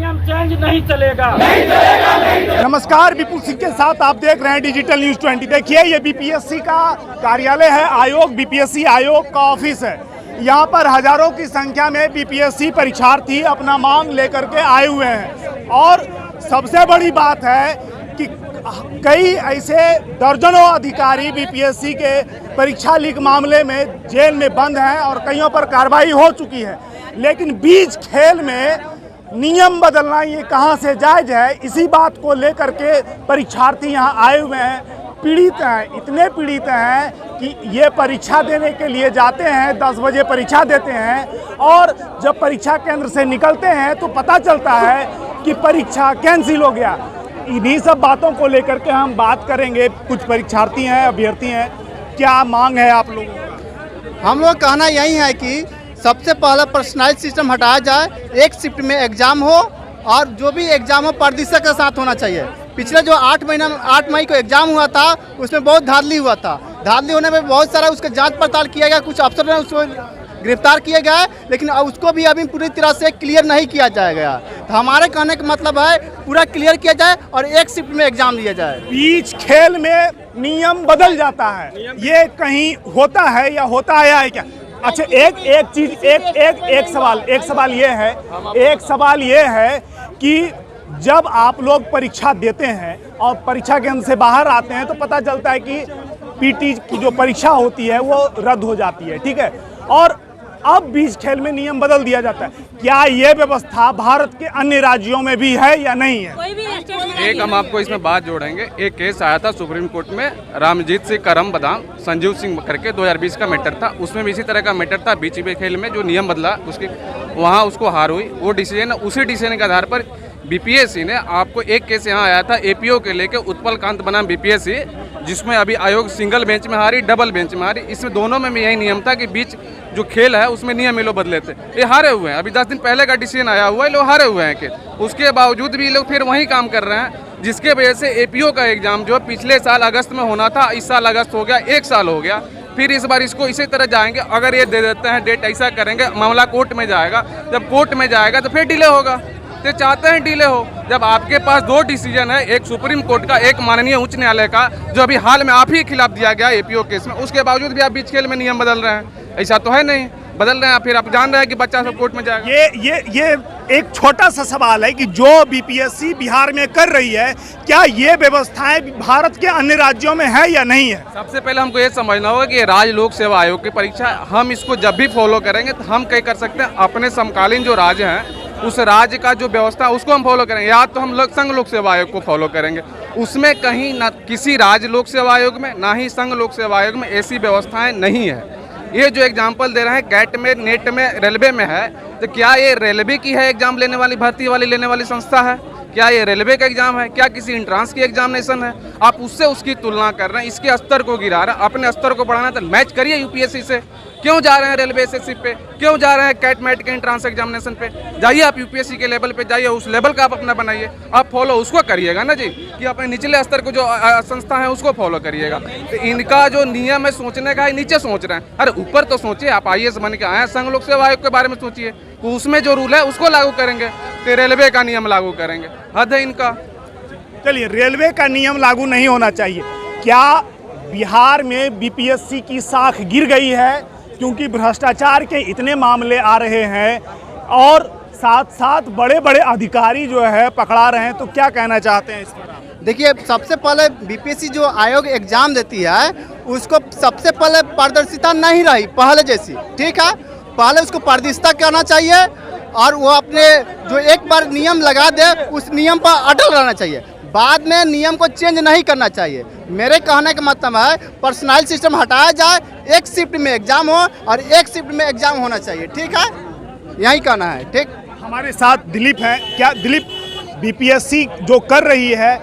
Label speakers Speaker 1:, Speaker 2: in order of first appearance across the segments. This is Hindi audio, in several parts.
Speaker 1: नियम चेंज नहीं चलेगा।
Speaker 2: नमस्कार, विपुल सिंह के साथ आप देख रहे हैं डिजिटल न्यूज 20। देखिए, ये बीपीएससी का कार्यालय है, आयोग बीपीएससी आयोग का ऑफिस है। यहाँ पर हजारों की संख्या में बीपीएससी परीक्षार्थी अपना मांग लेकर के आए हुए हैं। और सबसे बड़ी बात है कि कई ऐसे दर्जनों अधिकारी बीपीएससी के परीक्षा लीक मामले में जेल में बंद हैं और कईयों पर कार्रवाई हो चुकी है। लेकिन बीच खेल में नियम बदलना ये कहाँ से जायज है, इसी बात को लेकर के परीक्षार्थी यहाँ आए हुए हैं। पीड़ित हैं, इतने पीड़ित हैं कि ये परीक्षा देने के लिए जाते हैं, 10 बजे परीक्षा देते हैं और जब परीक्षा केंद्र से निकलते हैं तो पता चलता है कि परीक्षा कैंसिल हो गया। इन्हीं सब बातों को लेकर के हम बात करेंगे। कुछ परीक्षार्थी हैं, अभ्यर्थी हैं, क्या मांग है आप लोगों का?
Speaker 3: हम लोग कहना यही है कि सबसे पहला पर्सनलाइज सिस्टम हटाया जाए, एक शिफ्ट में एग्जाम हो और जो भी एग्जाम हो पारदर्शिता के साथ होना चाहिए। पिछले जो 8 मई को एग्जाम हुआ था उसमें बहुत धांधली हुआ था। धांधली होने में बहुत सारा उसका जांच पड़ताल किया गया, कुछ अफसर ने उसको गिरफ्तार किया गया, लेकिन उसको भी अभी पूरी तरह से क्लियर नहीं किया जाएगा। तो हमारे कहने का मतलब है पूरा क्लियर किया जाए और एक शिफ्ट में एग्जाम लिया जाए।
Speaker 2: बीच खेल में नियम बदल जाता है, ये कहीं होता है या होता आया है क्या? अच्छा, एक सवाल ये है कि जब आप लोग परीक्षा देते हैं और परीक्षा केंद्र से बाहर आते हैं तो पता चलता है कि पीटी की जो परीक्षा होती है वो रद्द हो जाती है, ठीक है, और अब बीच खेल में नियम बदल दिया जाता है। क्या ये व्यवस्था भारत के अन्य राज्यों में भी है या नहीं है?
Speaker 4: एक हम आपको इसमें बात जोड़ेंगे। एक केस आया था सुप्रीम कोर्ट में, रामजीत सिंह करम बदाम संजीव सिंह करके 2020 का मैटर था। उसमें भी इसी तरह का मैटर था, बीच खेल में जो नियम बदला उसके वहाँ उसको हार हुई। वो डिसीजन, उसी डिसीजन के आधार पर बीपीएससी ने आपको एक केस यहाँ आया था एपीओ के लेके, उत्पल कांत बनाम बीपीएससी, जिसमें अभी आयोग सिंगल बेंच में हारी, डबल बेंच में हारी। इसमें दोनों में यही नियम था कि बीच जो खेल है उसमें नियम ये लोग बदले थे। ये हारे हुए हैं, अभी 10 दिन पहले का डिसीजन आया हुआ है, लोग हारे हुए हैं कि उसके बावजूद भी लोग फिर वही काम कर रहे हैं, जिसके वजह से एपीओ का एग्जाम जो पिछले साल अगस्त में होना था, इस साल अगस्त हो गया, 1 साल हो गया। फिर इस बार इसको इसी तरह जाएंगे, अगर ये दे देते हैं डेट, ऐसा करेंगे, मामला कोर्ट में जाएगा। जब कोर्ट में जाएगा तो फिर डिले होगा। तो चाहते हैं डिले हो। जब आपके पास 2 डिसीजन है, एक सुप्रीम कोर्ट का, एक माननीय उच्च न्यायालय का, जो अभी हाल में आप ही के खिलाफ दिया गया एपीओ केस में, उसके बावजूद भी आप बीच खेल में नियम बदल रहे हैं। ऐसा तो है नहीं, बदल रहे हैं। फिर आप जान रहे हैं कि बच्चा सब कोर्ट में जाएगा।
Speaker 2: ये एक छोटा सा सवाल है कि जो बीपीएससी बिहार में कर रही है, क्या ये व्यवस्थाएं भारत के अन्य राज्यों में है या नहीं है?
Speaker 4: सबसे पहले हमको ये समझना होगा कि राज्य लोक सेवा आयोग की परीक्षा, हम इसको जब भी फॉलो करेंगे तो हम क्या कर सकते हैं, अपने समकालीन जो राज्य हैं उस राज्य का जो व्यवस्था है उसको हम फॉलो करेंगे, या तो हम संघ लोक सेवा आयोग को फॉलो करेंगे। उसमें कहीं ना किसी राज्य लोक सेवा आयोग में, ना ही संघ लोक सेवा आयोग में ऐसी व्यवस्थाएं नहीं है। ये जो एग्जाम्पल दे रहे हैं कैट में, नेट में, रेलवे में है, तो क्या ये रेलवे की है एग्जाम लेने वाली, भर्ती वाली लेने वाली संस्था है? क्या ये रेलवे का एग्जाम है? क्या किसी इंट्रांस की एग्जामिनेशन है? आप उससे उसकी तुलना कर रहे हैं, इसके स्तर को गिरा रहे हैं। अपने स्तर को बढ़ाना तो मैच करिए यूपीएससी से। क्यों जा रहे हैं रेलवे एसएससी पे, क्यों जा रहे हैं कैट मैट के इंट्रांस एग्जामिनेशन पे? जाइए आप यूपीएससी के लेवल पे जाइए, उस लेवल का आप अपना बनाइए, आप फॉलो उसको करिएगा ना जी, कि अपने निचले स्तर को जो संस्था है उसको फॉलो करिएगा। तो इनका जो नियम है सोचने का, नीचे सोच रहे हैं। अरे ऊपर तो सोचिए, आप आईएएस बन के आए हैं, संघ लोक सेवा आयोग के बारे में सोचिए, तो उसमें जो रूल है उसको लागू करेंगे, तो रेलवे का नियम लागू करेंगे। हद है इनका।
Speaker 2: चलिए, रेलवे का नियम लागू नहीं होना चाहिए। क्या बिहार में बीपीएससी की साख गिर गई है क्योंकि भ्रष्टाचार के इतने मामले आ रहे हैं और साथ साथ बड़े बड़े अधिकारी जो है पकड़ा रहे हैं? तो क्या कहना चाहते हैं इस पर?
Speaker 3: देखिए, सबसे पहले बीपीएससी जो आयोग एग्जाम देती है उसको सबसे पहले पारदर्शिता नहीं रही पहले जैसी, ठीक है। पहले उसको पारदर्शिता करना चाहिए और वो अपने जो एक बार नियम लगा दे उस नियम पर अटल रहना चाहिए, बाद में नियम को चेंज नहीं करना चाहिए। मेरे कहने का मतलब है पर्सनलाइज सिस्टम हटाया जाए, एक शिफ्ट में एग्जाम हो और एक शिफ्ट में एग्जाम होना चाहिए, ठीक है, यही कहना है, ठीक।
Speaker 2: हमारे साथ दिलीप हैं। क्या दिलीप, बीपीएससी जो कर रही है,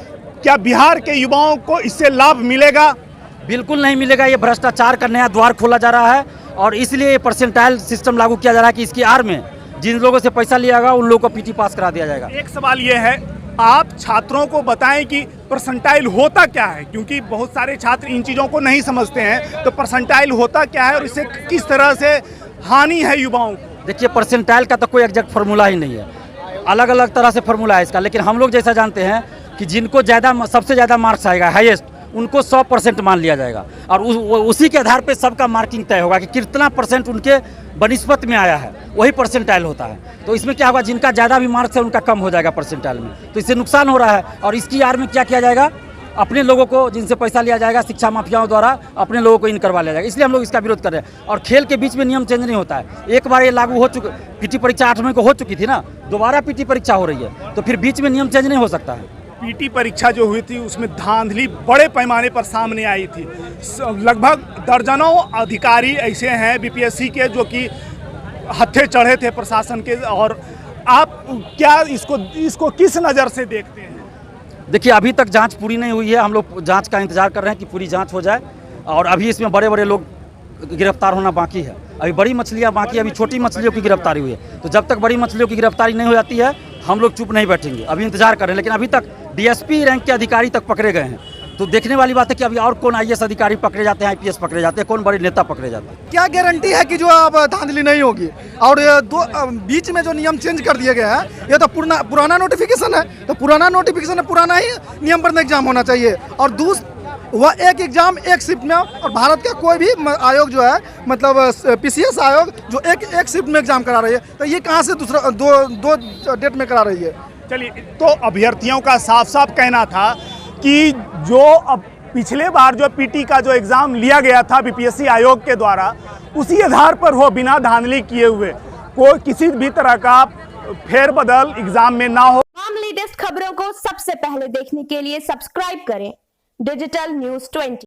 Speaker 2: क्या बिहार के युवाओं को इससे लाभ मिलेगा?
Speaker 1: बिल्कुल नहीं मिलेगा। ये भ्रष्टाचार का नया द्वार खोला जा रहा है और इसलिए ये परसेंटाइल सिस्टम लागू किया जा रहा है कि इसकी आड़ में जिन लोगों से पैसा लिया गया उन लोगों को पीटी पास करा दिया जाएगा।
Speaker 2: एक सवाल ये है, आप छात्रों को बताएं कि परसेंटाइल होता क्या है, क्योंकि बहुत सारे छात्र इन चीज़ों को नहीं समझते हैं। तो परसेंटाइल होता क्या है और इससे किस तरह से हानि है युवाओं को?
Speaker 1: देखिए, परसेंटाइल का तो कोई एग्जैक्ट फार्मूला ही नहीं है। अलग अलग तरह से फार्मूला है इसका, लेकिन हम लोग जैसा जानते हैं कि जिनको सबसे ज़्यादा मार्क्स आएगा हाईएस्ट, उनको 100% मान लिया जाएगा और उसी के आधार पे सबका मार्किंग तय होगा कि कितना परसेंट उनके बनिस्बत में आया है, वही परसेंटाइल होता है। तो इसमें क्या होगा, जिनका ज़्यादा भी मार्क्स है उनका कम हो जाएगा परसेंटाइल में, तो इससे नुकसान हो रहा है। और इसकी आड़ में क्या किया जाएगा, अपने लोगों को जिनसे पैसा लिया जाएगा शिक्षा माफियाओं द्वारा अपने लोगों को इन करवा लिया जाएगा, इसलिए हम लोग इसका विरोध कर रहे हैं। और खेल के बीच में नियम चेंज नहीं होता है, एक बार ये लागू हो चुका, पीटी परीक्षा 8 मई को हो चुकी थी ना, दोबारा पीटी परीक्षा हो रही है, तो फिर बीच में नियम चेंज नहीं हो सकता है।
Speaker 2: पीटी परीक्षा जो हुई थी उसमें धांधली बड़े पैमाने पर सामने आई थी। लगभग दर्जनों अधिकारी ऐसे हैं बीपीएससी के जो कि हत्थे चढ़े थे प्रशासन के, और आप क्या इसको किस नज़र से देखते हैं?
Speaker 1: देखिए, अभी तक जांच पूरी नहीं हुई है, हम लोग जांच का इंतजार कर रहे हैं कि पूरी जांच हो जाए, और अभी इसमें बड़े बड़े लोग गिरफ्तार होना बाकी है, अभी बड़ी मछलियां बाकी, अभी छोटी मछलियों की गिरफ्तारी हुई है। तो जब तक बड़ी मछलियों की गिरफ्तारी नहीं हो जाती है हम लोग चुप नहीं बैठेंगे, अभी इंतजार कर रहे हैं। लेकिन अभी तक डीएसपी रैंक के अधिकारी तक पकड़े गए हैं, तो देखने वाली बात है कि अभी और कौन आईएएस अधिकारी पकड़े जाते हैं, आईपीएस पकड़े जाते हैं, कौन बड़े नेता पकड़े जाते हैं।
Speaker 5: क्या गारंटी है कि जो अब धांधली नहीं होगी? और बीच में जो नियम चेंज कर दिए गए हैं, ये तो पुराना नोटिफिकेशन है, तो पुराना नोटिफिकेशन है, पुराना ही नियम पर एग्जाम होना चाहिए। और वह एक एग्जाम एक शिफ्ट में, और भारत का कोई भी आयोग जो है, मतलब पीसीएस आयोग जो एक शिफ्ट में एग्जाम करा रही है, तो ये कहाँ से दूसरा दो डेट में करा रही है?
Speaker 2: चलिए, तो अभ्यर्थियों का साफ साफ कहना था कि जो अब पिछले बार जो पीटी का जो एग्ज़ाम लिया गया था बीपीएससी आयोग के द्वारा, उसी आधार पर हो, बिना धांधली किए हुए, कोई किसी भी तरह का फेरबदल एग्ज़ाम में ना हो।
Speaker 6: तमाम लेटेस्ट खबरों को सबसे पहले देखने के लिए सब्सक्राइब करें डिजिटल न्यूज़ 20।